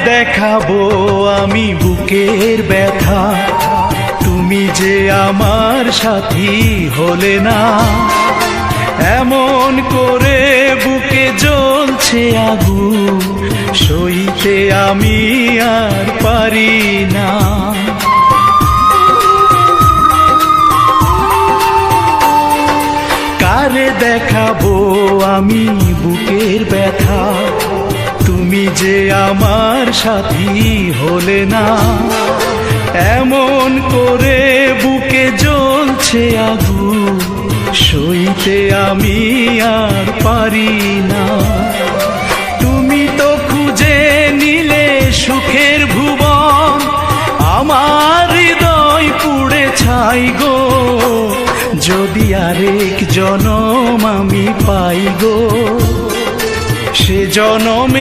দেখাবো আমি বুকের ব্যথা, তুমি যে আমার সাথী হলে না। এমন করে বুকে জ্বলছে আগুন, সইতে আমি আর পারি না। কারে দেখাবো আমি বুকের ব্যথা, তুমি যে আমার সাথী হলে না। এমন করে বুকে জ্বলছে আগুন, সইতে আমি আর পারি না।